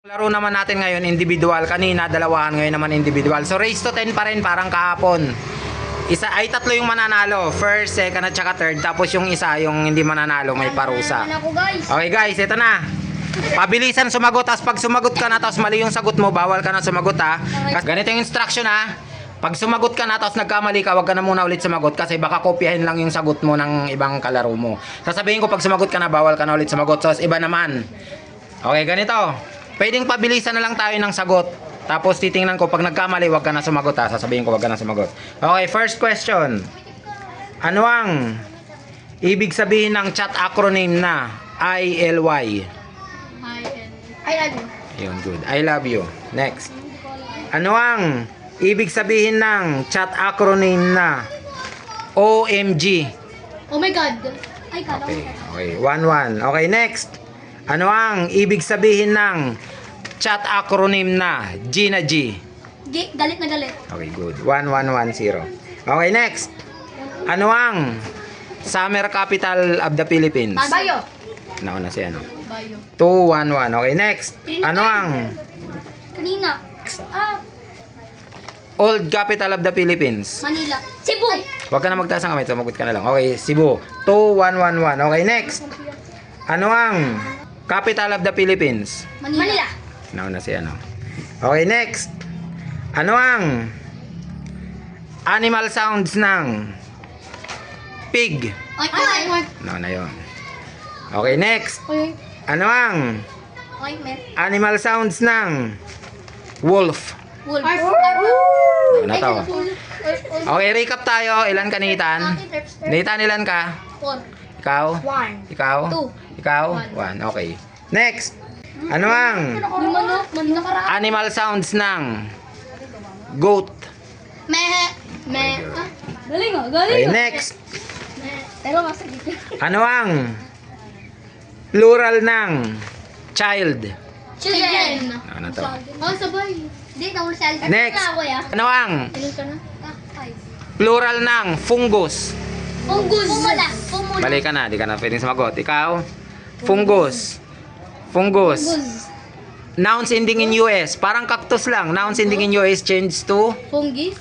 Laro naman natin ngayon individual. Kanina dalawahan, ngayon naman individual. So race to 10 pa rin, parang kahapon. Isa ay tatlo yung mananalo. First, second at saka third. Tapos yung isa, yung hindi mananalo, may parusa. Okay guys, ito na. Pabilisan sumagot. Tapos pag sumagot ka na, tapos mali yung sagot mo, bawal ka na sumagot ha. Ganito yung instruction ha. Pag sumagot ka na, tapos nagkamali ka, wag ka na muna ulit sumagot. Kasi baka kopyahin lang yung sagot mo ng ibang kalaro mo. Sasabihin ko pag sumagot ka na, bawal ka na ulit sumagot. So iba naman. Okay, ganito. Pwedeng pabilisan na lang tayo ng sagot. Tapos titingnan ko, pag nagkamali, wag ka na sumagot ha. Sasabihin ko, wag ka na sumagot. Okay, first question. Ano ang ibig sabihin ng chat acronym na ILY? I love you. Ayun, good. I love you. Next. Ano ang ibig sabihin ng chat acronym na OMG? Oh my God. Ay, God. Okay, okay. 1-1. Okay, next. Ano ang ibig sabihin ng chat acronym na G na G? Galit na galit. Okay, good. 1-1-1-0. Okay, next. Ano ang summer capital of the Philippines? Bayo. Nauna si ano. Bayo. 2-1-1. Okay, next. Ano ang Kanina. old capital of the Philippines? Manila. Cebu. Huwag ka na magtaas ng kamay. Sumagot ka na lang. Okay, Cebu. 2-1-1-1. Okay, next. Ano ang capital of the Philippines? Manila. Nauna si ano. Okay, next. Ano ang animal sounds ng pig? Ay. Nauna yun. Okay, next. Ay. Ano ang Ay, met. animal sounds ng wolf? Wolf. Nauna to. Okay, recap tayo. Ilan ka, Nathan? Nathan, ilan ka? 4. Ikaw? 1. Ikaw? 2. Ikaw? One. 1. Okay. Next. Ano ang Manok. animal sounds ng goat? Meh. Meh. Galing ah. Okay, next. Pero mas dito. Ano ang plural ng child? Children. Ano to? Oh, sabay. Hindi, naul sa Next. ako ya. Ano ang Ilan ka na? 5. plural ng fungus? Fungus. Pumula. Pumula. Balik ka na, di ka na pwedeng sumagot. Ikaw? Fungus. Fungus. Nouns ending in US. Parang cactus lang. Nouns ending in US change to Fungus.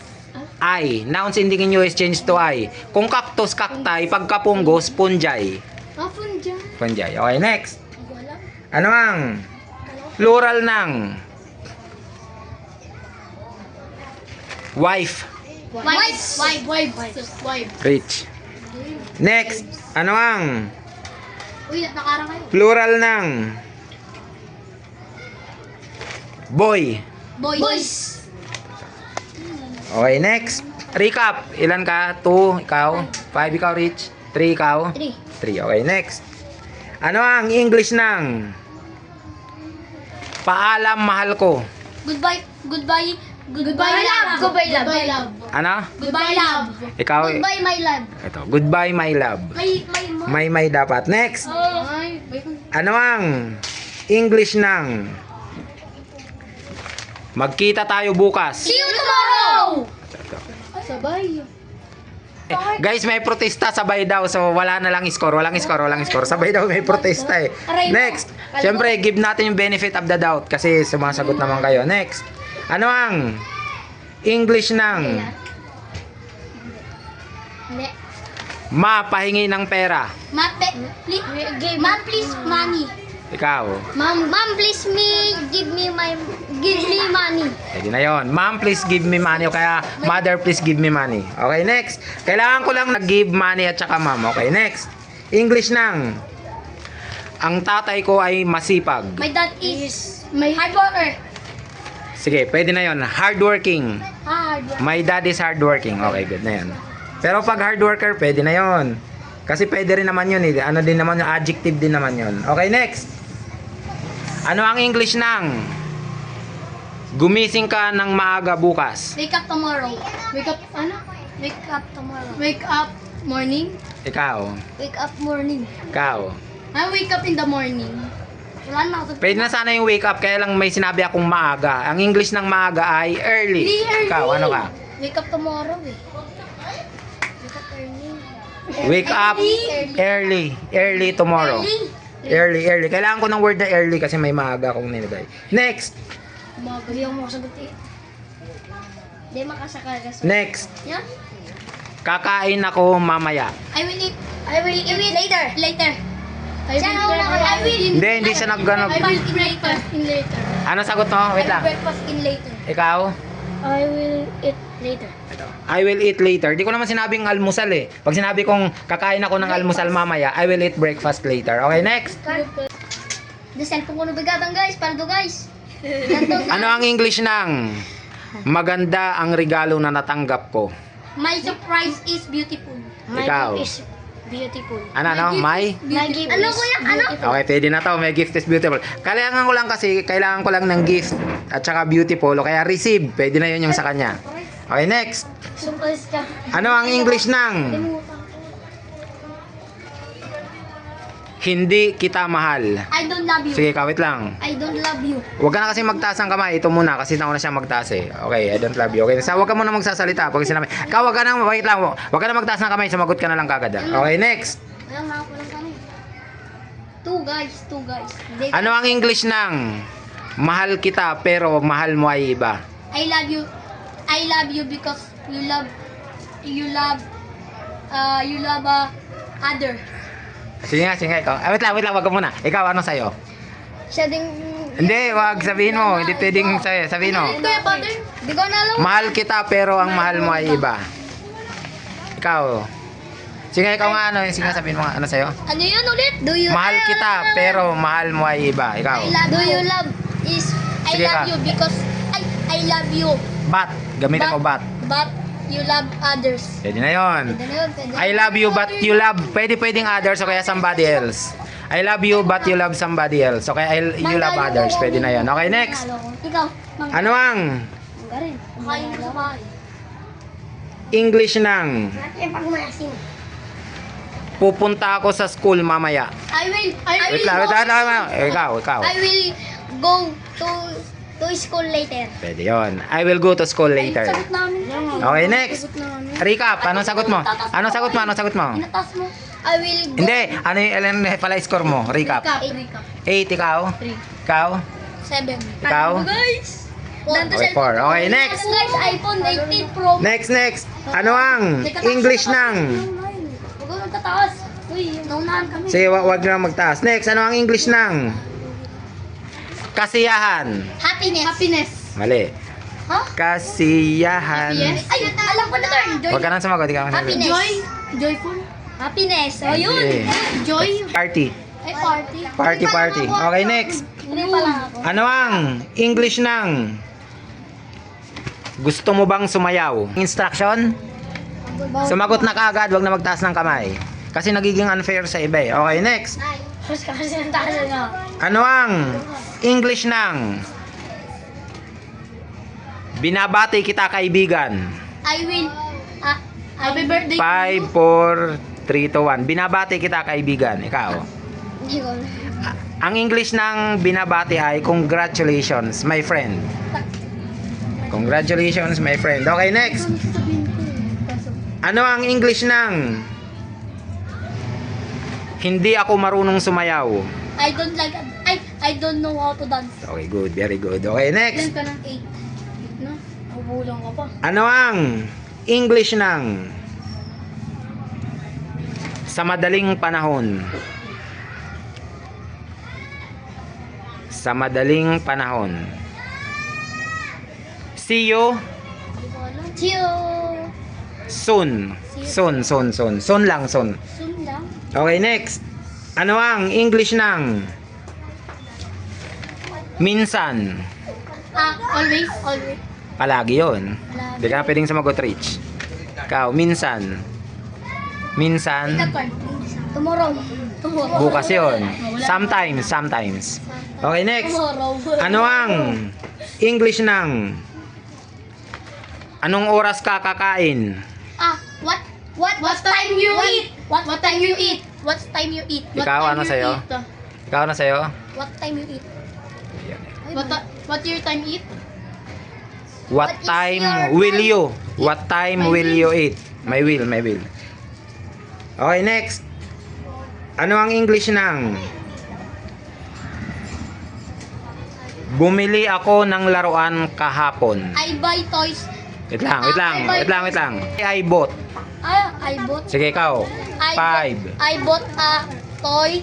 I. Nouns ending in US change to I. Kung cactus, cacti. Pagka fungus, fungi. Fungi. Fungi. Okay, next. Ano ang plural ng wife? Wife. Rich. Next. Ano ang Uy, nakarang kayo. plural ng boy? Boys. Okay, next. Recap. Ilan ka? 2, ikaw. 5, ikaw, Rich. 3, ikaw. 3. 3. Okay, next. Ano ang English ng paalam, mahal ko? Goodbye. Goodbye. Goodbye, love. Goodbye, love. Ano? Goodbye, love. Ikaw. Goodbye, my love. Ito. Goodbye, my love. May dapat. Next. Ay, Ano ang English ng magkita tayo bukas? see you tomorrow. Sabay. Guys, may protesta, sabay daw. So, wala na lang score. Walang score. Sabay daw may protesta eh. Next. Siyempre, give natin yung benefit of the doubt kasi sumasagot naman kayo. Next. Ano ang English ng mapahingi ng pera? Ma'am, please, money. Ikaw. Ma'am, please give me money. Pwede na yun. Ma'am, please give me money. O kaya, mother, please give me money. Okay, next. Kailangan ko lang nag-give money at saka ma'am. Okay, next. English ng ang tatay ko ay masipag. My dad is hard worker. Sige, pwede na yon. Hardworking. Hard worker. My dad is hardworking. Okay, good na yan. Pero pag hard worker, pwede na yon. Kasi pwede rin naman yun eh. Ano din naman yung adjective din naman yun. Okay, next. Ano ang English ng gumising ka ng maaga bukas? Wake up tomorrow. Wake up, ano? Wake up tomorrow. Wake up morning. Ikaw. Wake up morning. Ikaw. I wake up in the morning. Wala na ako. Pwede na sana yung wake up, kaya lang may sinabi akong maaga. Ang English ng maaga ay early. Early. Ikaw, ano ka? Wake up tomorrow eh. Wake up early. Wake up early. Early tomorrow. Early. Early. Kailangan ko ng word na early kasi may maaga akong nilagay. Next. Magaling mo sagot eh. Di makasakagas. Next. Yeah? Kakain ako mamaya. I will eat later. Later. I will Hindi siya nagganap. I will breakfast in later. Ano sagot mo? Wait lang. Breakfast in later. Ikaw? I will eat later. I will eat later. Di ko naman sinabing almusal eh. Pag sinabi kong kakain ako ng almusal mamaya, I will eat breakfast later. Okay, next. The cellphone ko nabigatan guys. Para do guys. Ano ang English ng maganda ang regalo na natanggap ko? My surprise is beautiful. Ikaw. gift is beautiful. Ano? My? My gift ano kuya? Ano? Okay, pwede na to. My gift is beautiful. Kailangan ko lang ng gift at saka beautiful o kaya receive. Pwede na yun yung sa kanya. Okay, next. Surprise ka. Ano ang English ng hindi kita mahal? I don't love you. Sige, kawit lang. I don't love you. Huwag ka na kasi magtaas ng kamay. Ito muna kasi nauna siya magtaas eh. Okay, I don't love you. Okay, huwag ka muna magsasalita pag sinabi. Huwag ka na, wait lang. Huwag ka na magtaas ng kamay. Sumagot ka na lang kagad. Okay, next. Walang nga ako lang kami. Two guys. Ano ang English ng mahal kita pero mahal mo ay iba? I love you because you love other. Sige nga, ikaw. Wait lang, wag ka muna. Ikaw, ano sa'yo? Siya ding Hindi, wag sabihin mo. Hindi pwedeng sa'yo. Sabihin mo. Ito yung father. Di ko na alam. Mahal kita pero ang mahal mo ay iba. Ikaw. Sige, ikaw nga ano. Sige, sabihin mo nga ano sa'yo. Ano yun ulit? Do you Mahal kita pero mahal mo ay iba. Ikaw. Do you love is I Sige love ka. you because I love you. But. Gamitin mo but. But you love others. Pwede na yun. Pwede na yun, pwede. I love you but you love. Pwedeng others o kaya somebody else. I love you but you love somebody else. Okay, you love others. Pwede na yun. Okay, next. Ikaw. Ano ang Garin. Kain sa bahay. English ng Natin pag mayasin. pupunta ako sa school mamaya? I will Wait lang. Ikaw. I will go to school later. Pwede yun. I will go to school later. Sagot namin. Okay, next. Sagot namin. Recap. Anong sagot mo? Anong sagot mo? Inatas mo. I will go. Hindi. Ano yung pala score mo? Recap. Recap. 8 ikaw? 3. Ikaw? 7. Ikaw? Guys. Okay, 4. Okay, next. Guys, iPhone 18 Pro. Next. Ano ang English ng... Huwag ko nang tataas. Uy, naunahan kami. Sige, wag na magtaas. Next. Ano ang English ng... kasiyahan? Happiness. Mali. Ha? Kasiyahan. Ay, alam ko na to. Huwag ka nang sumagot. Ikaw na. Happiness. Joyful. Happiness. Oh, yun. Hindi. Joy. Party. Ay, party. Party. Okay, next. Hindi pa lang ako. Ano ang English ng gusto mo bang sumayaw? Instruction? Sumagot na kaagad, wag na magtaas ng kamay. Kasi nagiging unfair sa iba eh. Okay, next. Mas kasi ang taas na. Ano ang English ng binabati kita kaibigan? I will. Happy birthday. 5, 4, 3, 2, 1. Binabati kita kaibigan. Ikaw. Hindi ko. Ang English ng binabati ay congratulations, my friend. Congratulations, my friend. Okay, next. Ano ang English ng hindi ako marunong sumayaw? I don't like. I don't know how to dance. Okay, good. Very good. Okay, next. Ilan ka ng 8? No? Nabubulang ka pa. Ano ang English ng sa madaling panahon? Sa madaling panahon. See you Chill. soon. Soon lang. Soon lang. Okay, next. Ano ang English ng minsan? Always. Palagi yun. Hindi ka na pwedeng sumagot, Rich. Ikaw, minsan. Tomorrow. Bukas yun. Sometimes. Okay, next. Tomorrow. Ano ang English ng anong oras ka kakain? What time you eat? What time you eat? What time you eat? Ikaw, ano sa'yo? Ikaw na sa'yo? What time you eat? What your time eat? What What is time your will time? you? What time My will will. you eat? My will. Okay, next. Ano ang English ng Bumili ako ng laruan kahapon. I buy toys. Wait lang. I bought. I bought. Sige, ikaw. 5. I bought a toy.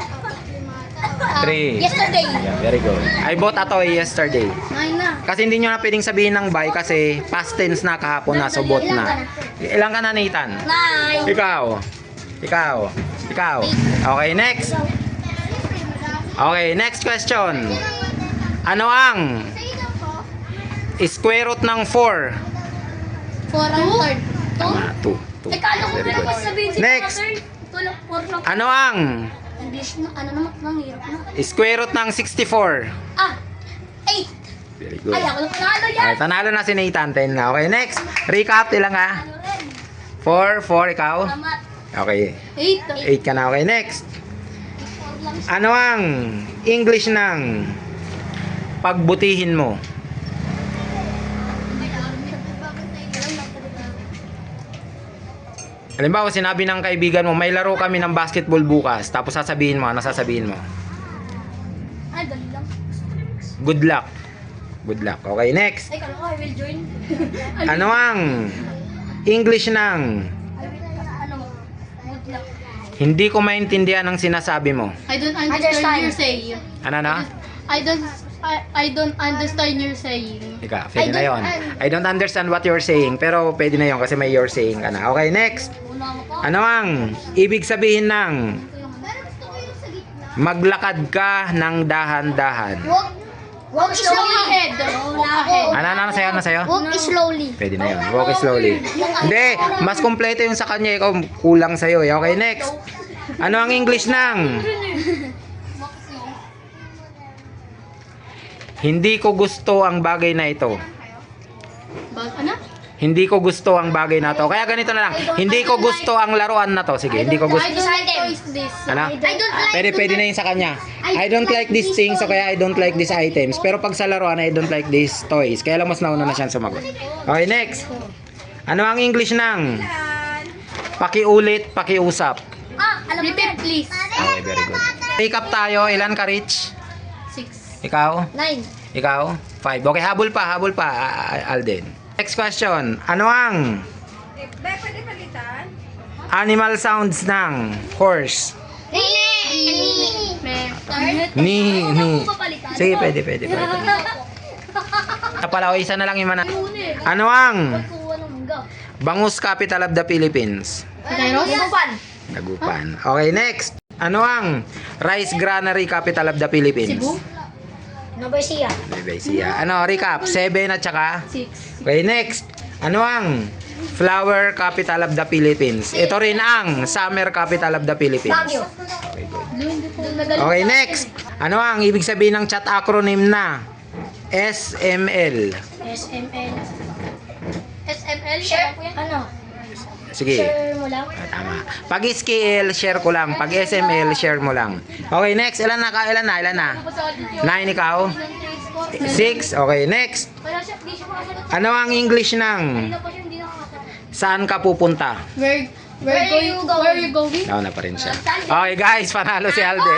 3. Yesterday. Yeah, very good. I bought a toy yesterday. Nine na. Kasi hindi nyo na pwedeng sabihin ng buy kasi past tense na kahapon na, so bought na. Ilang ka na, Nathan? 9. Ikaw. Okay, next. Okay, next question. Ano ang square root ng 4? 4 ang third. Tama, 2. Kala ko Very meron good. pa sabihin si Next. Mother. Ito lang, 4 lang. Ano ang English na, ano naman, nanghirap na. square root ng 64? 8. Very good. Ay, ako lang panalo yan. Okay, tanalo na si Nathan. 10 na. Okay, next. Recap, ilang ka? 4, ikaw? Salamat. Okay. 8. 8 ka na. Okay, next. Ano ang English ng pagbutihin mo? Halimbawa, sinabi ng kaibigan mo, may laro kami ng basketball bukas. Tapos sasabihin mo, ano sasabihin mo? Ay, dali lang. Good luck. Good luck. Okay, next. Ay, kala ko, I will join. Ano ang English ng Ano? Good luck. hindi ko maintindihan ang sinasabi mo? I don't understand your saying. Ano na? I don't understand your saying. Ika, pwede na yun. I don't understand what you're saying, pero pwede na yun kasi may you're saying ka na. Okay, next. Una ko pa. Ano ang ibig sabihin ng maglakad ka ng dahan-dahan? Walk slowly ahead. Ano sa'yo? Walk slowly. Pwede na yun. Walk slowly. Hindi, mas kompleto yung sa kanya. Ikaw, kulang sa'yo. Eh. Okay, next. Ano ang English ng hindi ko gusto ang bagay na ito? Ano? Hindi ko gusto ang bagay na to. Kaya ganito na lang. Hindi ko gusto ang laruan na to. Sige, hindi ko gusto. I don't like this. Ano? I don't like Pwede na yun sa kanya. I don't like these things, so kaya I don't like these items. Pero pag sa laruan, I don't like these toys. Kaya lang mas nauna na siyang sumagot. Okay, next. Ano ang English ng pakiulit, pakiusap? Alam mo. Repeat, please. Okay, very good. Recap tayo. Ilan ka, Rich? 6. Ikaw? 9. Ikaw? 5. Okay, habol pa, Alden. Next question. Ano ang animal sounds ng horse? Ni. Sige, pwede. Napalaw, isa na lang yung mana. Ano ang bangus capital of the Philippines? Dagupan. Okay, next. Ano ang rice granary capital of the Philippines? Cebu? Nueva Ecija. Ano, recap. 7 at saka? 6. Okay, next. Ano ang flower capital of the Philippines? Ito rin ang summer capital of the Philippines. Okay, good. Okay, next. Ano ang ibig sabihin ng chat acronym na SML? SML. Share? Ano? Sige. Share mo lang? Tama. Pag SKL, share ko lang. Pag SML, share mo lang. Okay, next. Ilan na? 9 ikaw? 6. Okay, next. Ano ang English ng saan ka pupunta? Where you going? Nauna pa rin siya. Okay guys, panalo si Alden.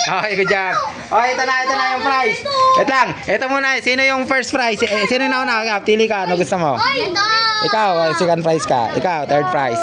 Okay, good job. Okay, ito na yung prize. Wait lang, ito muna. Sino yung first prize? Sino yung nauna? Pili ka, ano gusto mo? Ikaw, second prize ka. Ikaw, third prize.